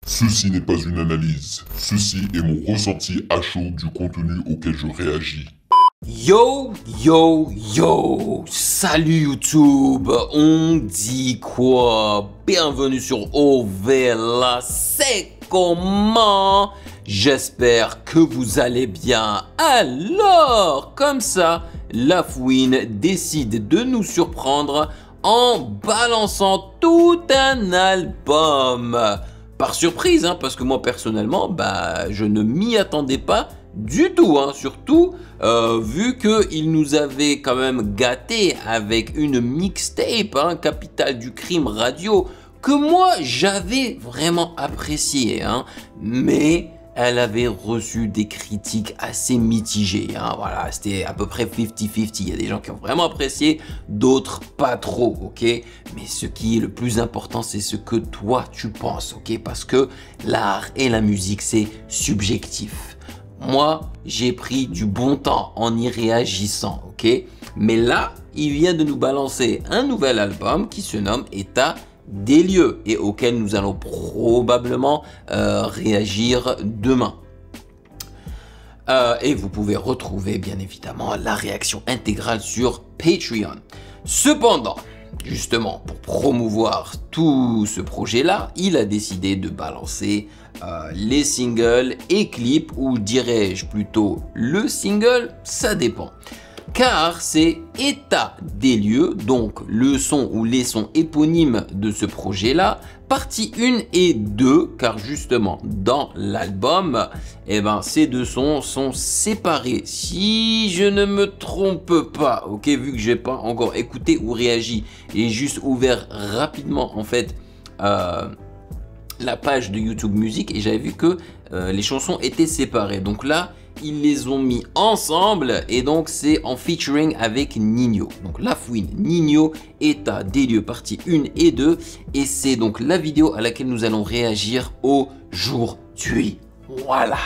Ceci n'est pas une analyse, ceci est mon ressenti à chaud du contenu auquel je réagis. Yo, yo, yo, salut YouTube, on dit quoi? Bienvenue sur OVLA, c'est comment? J'espère que vous allez bien. Alors, comme ça, La Fouine décide de nous surprendre en balançant tout un album. Par surprise, hein, parce que moi personnellement, je ne m'y attendais pas du tout, hein, surtout vu qu'il nous avait quand même gâté avec une mixtape, hein, Capitale du Crime Radio, que moi j'avais vraiment apprécié, hein, mais elle avait reçu des critiques assez mitigées, hein, voilà, c'était à peu près 50-50, il y a des gens qui ont vraiment apprécié, d'autres pas trop, ok, mais ce qui est le plus important, c'est ce que toi tu penses, ok, parce que l'art et la musique, c'est subjectif. Moi, j'ai pris du bon temps en y réagissant, ok, mais là, il vient de nous balancer un nouvel album qui se nomme État des lieux et auquel nous allons probablement réagir demain. Et vous pouvez retrouver bien évidemment la réaction intégrale sur Patreon. Cependant, justement, pour promouvoir tout ce projet-là, il a décidé de balancer les singles et clips, ou dirais-je plutôt le single, ça dépend. Car c'est État des lieux, donc le son ou les sons éponymes de ce projet-là, partie 1 et 2, car justement dans l'album, ces deux sons sont séparés. Si je ne me trompe pas, ok, vu que j'ai pas encore écouté ou réagi, et juste ouvert rapidement en fait la page de YouTube Music, et j'avais vu que les chansons étaient séparées. Donc là, ils les ont mis ensemble et donc c'est en featuring avec Ninho. Donc La Fouine, Ninho, État des lieux, partie 1 et 2. Et c'est donc la vidéo à laquelle nous allons réagir aujourd'hui. Voilà.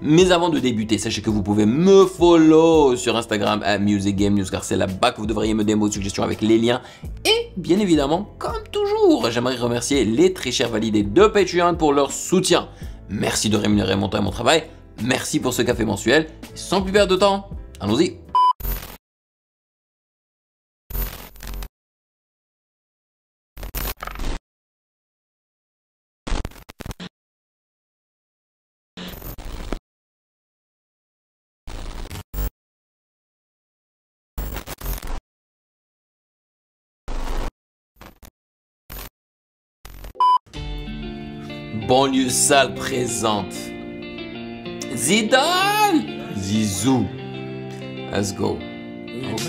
Mais avant de débuter, sachez que vous pouvez me follow sur Instagram à MusicGameNews, car c'est là-bas que vous devriez me donner vos suggestions avec les liens. Et bien évidemment, comme toujours, j'aimerais remercier les très chers validés de Patreon pour leur soutien. Merci de rémunérer mon temps et mon travail. Merci pour ce café mensuel. Sans plus perdre de temps, allons-y. Banlieue sale présente Zidane, Zizou. Let's go. Ok.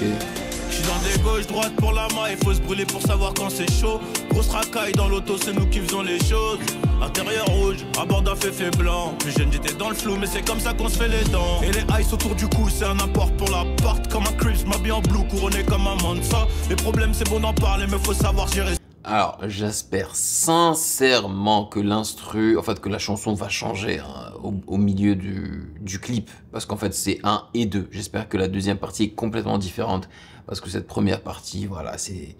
Je suis dans des gauche-droite pour la main, il faut se brûler pour savoir quand c'est chaud. Grosse racaille dans l'auto, c'est nous qui faisons les choses. Intérieur rouge, à bord d'un féfé blanc. Plus jeune j'étais dans le flou, mais c'est comme ça qu'on se fait les dents. Et les ice autour du cou, c'est un apport pour l'appart. Comme un Crips, m'habille en blue, couronné comme un Mansa. Les problèmes c'est bon d'en parler, mais faut savoir gérer. Alors, j'espère sincèrement que l'instru, en fait, que la chanson va changer, hein, au milieu du clip. Parce qu'en fait, c'est 1 et 2. J'espère que la deuxième partie est complètement différente. Parce que cette première partie, voilà, c'est...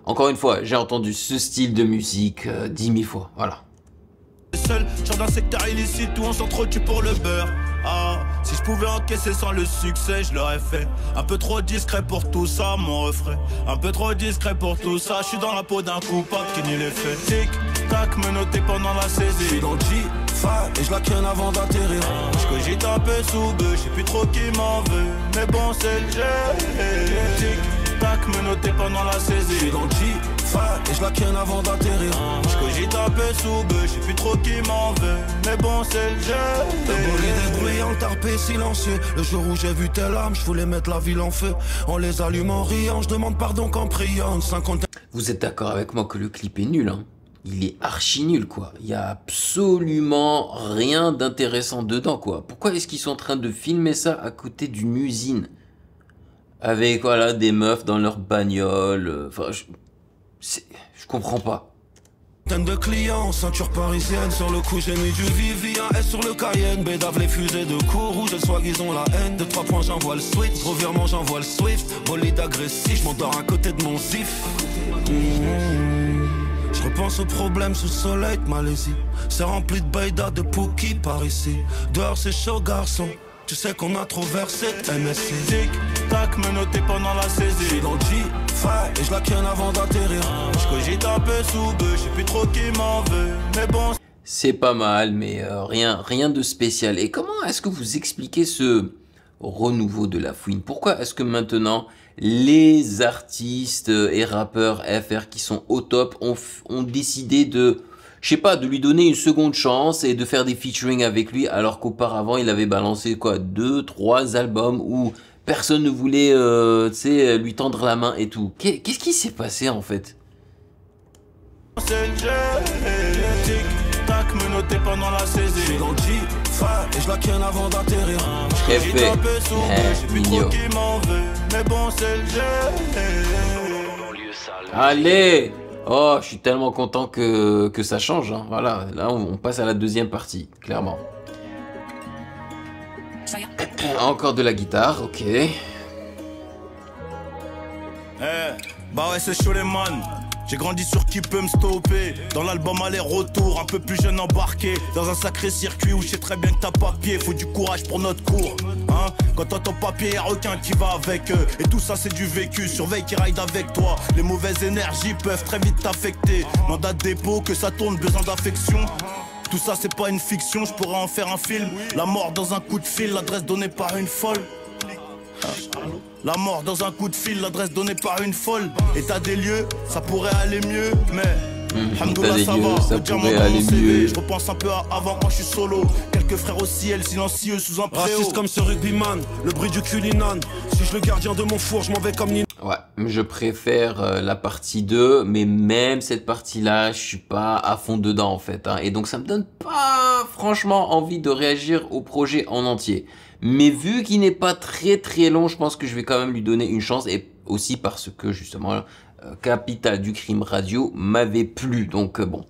Encore une fois, j'ai entendu ce style de musique 10 000 fois, voilà. Seul, genre d'un secteur illicite où on s'entretue pour le beurre. Ah, si je pouvais encaisser sans le succès, je l'aurais fait. Un peu trop discret pour tout ça, mon refrain. Un peu trop discret pour tout ça. Je suis dans la peau d'un coupable qui nie les faits. Tic, tac, menotté pendant la saisie. Je suis dans le G-Fa et je la ken avant d'atterrir. Je cogite un peu sous bœuf, je sais plus trop qui m'en veut. Mais bon, c'est le jeu. Tic, tac, menotté pendant la saisie. Je suis dans le G-Fa et je la ken avant d'atterrir. Je cogite un peu sous bœuf, je sais plus trop qui m'en veut. Mais bon, c'est le jeu. Bruyant, tarpé, silencieux. Le jour où j'ai vu telle âme, je voulais mettre la ville en feu. On les allume en riant, je demande pardon qu'en priant. 50... Vous êtes d'accord avec moi que le clip est nul, hein? Il est archi nul, quoi. Il y a absolument rien d'intéressant dedans, quoi. Pourquoi est-ce qu'ils sont en train de filmer ça à côté d'une usine? Avec, voilà, des meufs dans leur bagnole. Enfin, je comprends pas. De clients, ceinture parisienne, sur le coup j'ai mis du Vivian S sur le Cayenne, bédave les fusées de cours rouge, le swag ils ont la haine, de 3 points j'envoie le switch, revirement j'envoie le Swift, bolide agressif, je m'endors à côté de mon zif. Je pense aux problèmes sous le soleil de Malaisie. C'est rempli de baïda, de Pookie par ici. Dehors c'est chaud garçon, tu sais qu'on a trop versé de MSC. Tic tac, menotté pendant la saisie. J'suis dans le G5 et je la ken avant d'atterrir. Je cogite un peu sous bœuf, je sais plus trop qui m'en veut. Mais bon. C'est pas mal, mais rien de spécial. Et comment est-ce que vous expliquez ce renouveau de la fouine? Pourquoi est-ce que maintenant les artistes et rappeurs FR qui sont au top ont décidé de, je sais pas, de lui donner une seconde chance et de faire des featuring avec lui, alors qu'auparavant il avait balancé quoi, 2-3 albums où personne ne voulait lui tendre la main et tout. Qu'est-ce qui s'est passé en fait? C'est le jeu. Tic tac, menotté pendant la saisie. J'suis dans le G5 et je la ken avant d'atterrir. Très fait. Mignon. Mais bon, c'est le jeu. Allez! Oh, je suis tellement content que ça change. Hein. Voilà, là on passe à la deuxième partie, clairement. Encore de la guitare, ok. Bah ouais, c'est chaud les man. J'ai grandi sur qui peut me stopper. Dans l'album aller-retour, un peu plus jeune embarqué. Dans un sacré circuit où je sais très bien que t'as papier. Faut du courage pour notre cours, hein. Quand t'entends papier, y'a requin qui va avec eux. Et tout ça c'est du vécu, surveille qui ride avec toi. Les mauvaises énergies peuvent très vite t'affecter. Mandat de dépôt, que ça tourne, besoin d'affection. Tout ça c'est pas une fiction, je pourrais en faire un film. La mort dans un coup de fil, l'adresse donnée par une folle. La mort dans un coup de fil, l'adresse donnée par une folle. État des lieux, ça pourrait aller mieux, mais Alhamdoulilah, ça va, ça pourrait aller mieux. Je repense un peu à avant quand je suis solo. Quelques frères au ciel, silencieux sous un préau. Raciste comme ce rugbyman, le bruit du culinan. Si je le gardien de mon four, je m'en vais comme Nina. Ouais, je préfère la partie 2, mais même cette partie-là, je suis pas à fond dedans en fait. Hein, et donc ça me donne pas franchement envie de réagir au projet en entier. Mais vu qu'il n'est pas très long, je pense que je vais quand même lui donner une chance. Et aussi parce que justement, Capital du Crime Radio m'avait plu. Donc bon.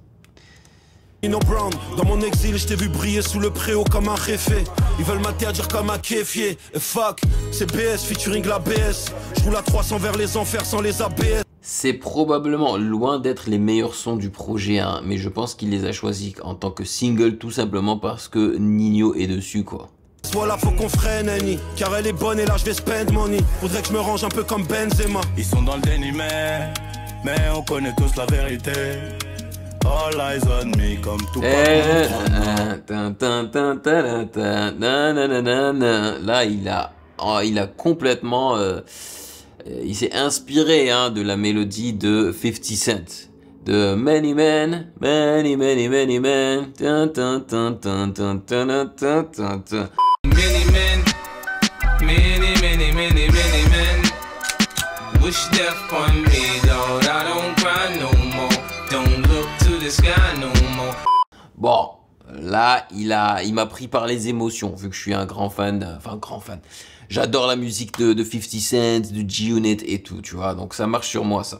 Nino Brown, dans mon exil, je t'ai vu briller sous le préau comme un réfé. Ils veulent m'interdire comme un kéfier. Et fuck, c'est BS featuring la BS. Je roule à 300 vers les enfers sans les ABS. C'est probablement loin d'être les meilleurs sons du projet, hein, mais je pense qu'il les a choisis en tant que single tout simplement parce que Nino est dessus quoi. Voilà, faut qu'on freine Annie, car elle est bonne et là je vais spend money. Faudrait que je me range un peu comme Benzema. Ils sont dans le déni mais on connaît tous la vérité. All eyes on me comme tout Là il a complètement il s'est inspiré hein, de la mélodie de 50 Cent. De Many Men, Many Men. Many men, many men wish death on me, Lord. I don't cry no more. Don't look to the sky no more. Bon, là, il m'a pris par les émotions, vu que je suis un grand fan, J'adore la musique de 50 Cent, de G-Unit et tout, tu vois. Donc ça marche sur moi, ça.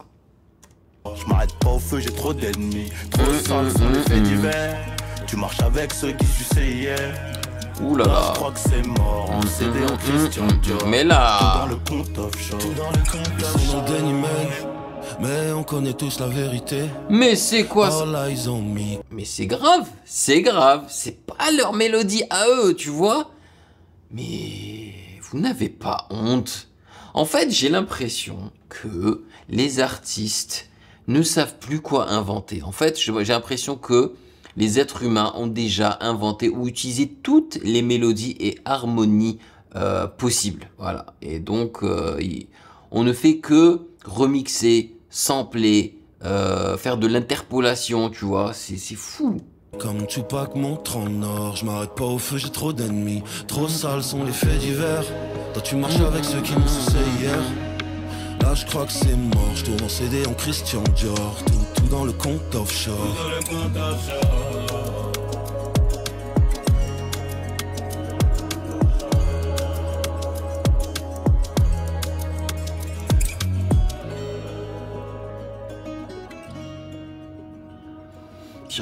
Je m'arrête pas au feu, j'ai trop d'ennemis. Trop sales sont les faits divers. Tu marches avec ceux qui suçaient hier. Ouh là là. Je crois que c'est mort. On s'est en Christian Dior. Mais là. Tout dans le compte offshore. Tout dans le compte Ils sont dans le déni, mais on connaît tous la vérité. Mais c'est quoi ça? All eyes on me. Mais c'est grave. C'est pas leur mélodie à eux, tu vois. Mais vous n'avez pas honte. En fait, j'ai l'impression que les artistes ne savent plus quoi inventer. En fait, j'ai l'impression que les êtres humains ont déjà inventé ou utilisé toutes les mélodies et harmonies possibles. Voilà. Et donc, on ne fait que remixer, sampler, faire de l'interpolation, tu vois. C'est fou. Comme Tupac montre en or, je m'arrête pas au feu, j'ai trop d'ennemis. Trop sales sont les faits divers. Toi tu marches avec ceux qui m'ont sucé hier. Là je crois que c'est mort, je tourne en CD en Christian Dior. Tout dans le compte offshore.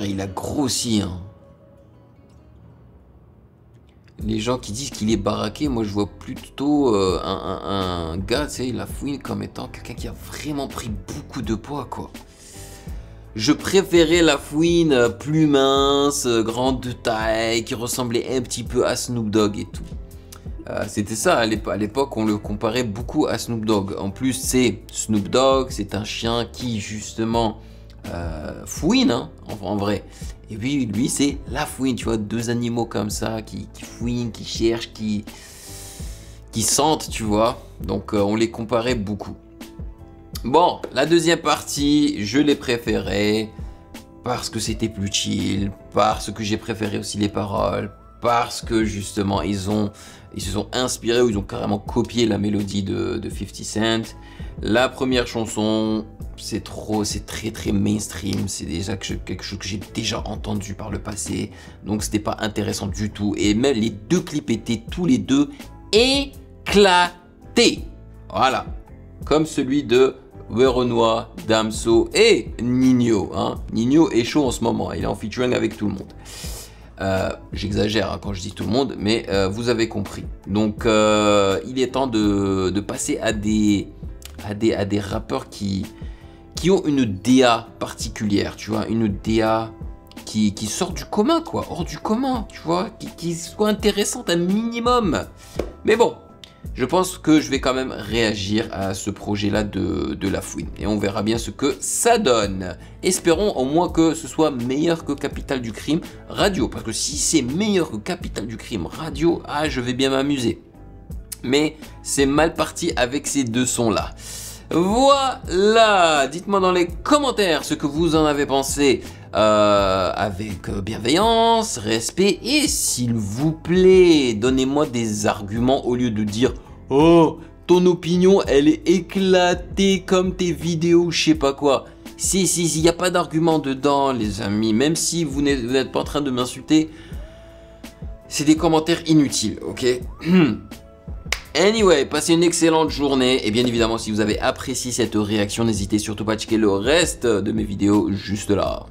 Il a grossi, hein. Les gens qui disent qu'il est baraqué, moi je vois plutôt un gars, tu sais, la fouine comme étant quelqu'un qui a vraiment pris beaucoup de poids, quoi. je préférais la fouine plus mince, grande de taille, qui ressemblait un petit peu à Snoop Dogg et tout. C'était ça, à l'époque, on le comparait beaucoup à Snoop Dogg. En plus, c'est Snoop Dogg, c'est un chien qui, justement, fouine, hein, en vrai. Et puis, lui, c'est la fouine, tu vois, deux animaux comme ça, qui fouinent, qui cherchent, qui sentent, tu vois. Donc, on les comparait beaucoup. Bon, la deuxième partie, je l'ai préférée parce que c'était plus chill, parce que j'ai préféré aussi les paroles, parce que justement ils se sont inspirés ou ils ont carrément copié la mélodie de 50 Cent. La première chanson, c'est très mainstream, c'est déjà quelque chose que j'ai déjà entendu par le passé, donc c'était pas intéressant du tout. Et même les deux clips étaient tous les deux éclatés, voilà, comme celui de Werenoi, Damso et Ninho. Hein. Ninho est chaud en ce moment, il est en featuring avec tout le monde. J'exagère hein, quand je dis tout le monde, mais vous avez compris. Donc il est temps de passer à des rappeurs qui ont une DA particulière, tu vois, une DA qui sort du commun, quoi, hors du commun, tu vois, qui soit intéressante un minimum. Mais bon, je pense que je vais quand même réagir à ce projet-là de la fouine. Et on verra bien ce que ça donne. Espérons au moins que ce soit meilleur que Capital du Crime Radio. Parce que si c'est meilleur que Capital du Crime Radio, ah, je vais bien m'amuser. Mais c'est mal parti avec ces deux sons-là. Voilà, dites-moi dans les commentaires ce que vous en avez pensé avec bienveillance, respect et s'il vous plaît, donnez-moi des arguments au lieu de dire « Oh, ton opinion, elle est éclatée comme tes vidéos, je sais pas quoi. » Si, il n'y a pas d'argument dedans, les amis, même si vous n'êtes pas en train de m'insulter, c'est des commentaires inutiles, ok? Anyway, passez une excellente journée et bien évidemment si vous avez apprécié cette réaction, n'hésitez surtout pas à checker le reste de mes vidéos juste là.